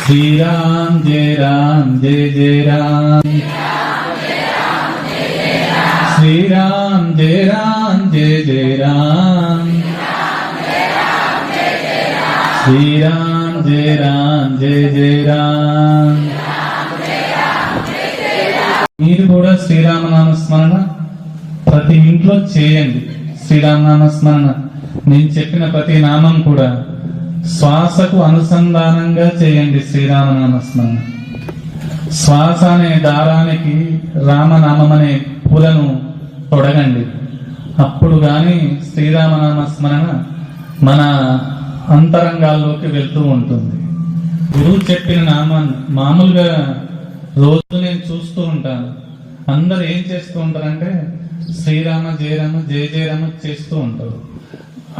श्रीराम जय राम जय जय राम, श्रीराम जय राम जय जय राम, श्रीराम जय राम जय जय राम। మీరు కూడా శ్రీరామనామ స్మరణ ప్రతి ఇంట్లో చేయండి. శ్రీరామనామ స్మరణ నేను చెప్పిన ప్రతి నామం కూడా శ్వాసకు అనుసంధానంగా చేయండి. శ్రీరామనామ స్మరణ శ్వాస అనే దారానికి రామనామం అనే పూలను తొడగండి. అప్పుడు గాని శ్రీరామనామ స్మరణ మన అంతరంగాల్లోకి వెళ్తూ ఉంటుంది. గురువు చెప్పిన నామాన్ని మామూలుగా రోజు నేను చూస్తూ ఉంటాను. అందరు ఏం చేస్తూ ఉంటారంటే శ్రీరామ జయరామ జయ జయరామ చేస్తూ ఉంటారు.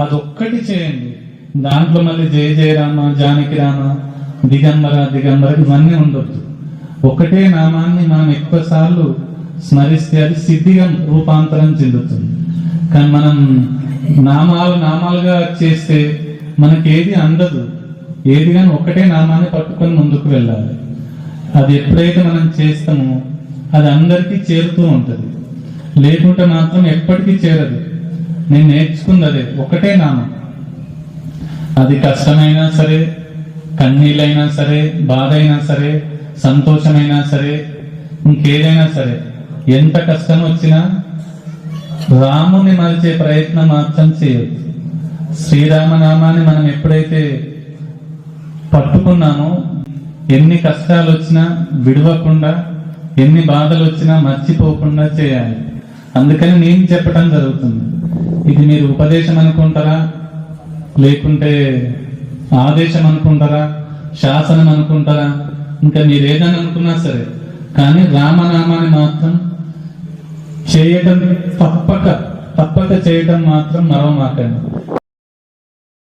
అదొక్కటి చేయండి. దాంట్లో మళ్ళీ జయ జయరామ జానకి రామ దిగంబర దిగంబర ఇవన్నీ ఉండొద్దు. ఒకటే నామాన్ని మనం ఎక్కువ సార్లు స్మరిస్తే అది సిద్ధిగా రూపాంతరం చెందుతుంది. కానీ మనం నామాలుగా చేస్తే మనకేది అందదు. ఏది కానీ ఒకటే నామాన్ని పట్టుకొని ముందుకు వెళ్ళాలి. అది ఎప్పుడైతే మనం చేస్తామో అది అందరికీ చేరుతూ ఉంటుంది. లేకుంటే మాత్రం ఎప్పటికీ చేరదు. నేను నేర్చుకుంది అదే ఒకటే నామం. అది కష్టమైనా సరే, కన్నీళ్ళైనా సరే, బాధ అయినా సరే, సంతోషమైనా సరే, ఇంకేదైనా సరే, ఎంత కష్టం వచ్చినా రాముని మలిచే ప్రయత్నం మాత్రం చేయొద్దు. శ్రీరామనామాన్ని మనం ఎప్పుడైతే పట్టుకున్నామో ఎన్ని కష్టాలు వచ్చినా విడవకుండా, ఎన్ని బాధలు వచ్చినా మర్చిపోకుండా చేయాలి. అందుకని నేను చెప్పడం జరుగుతుంది. ఇది మీరు ఉపదేశం అనుకుంటారా, లేకుంటే ఆదేశం అనుకుంటారా, శాసనం అనుకుంటారా, ఇంకా మీరు ఏదని అనుకున్నా సరే, కానీ రామనామాన్ని మాత్రం చేయటం తప్పక చేయటం మాత్రం మరవమాకండి.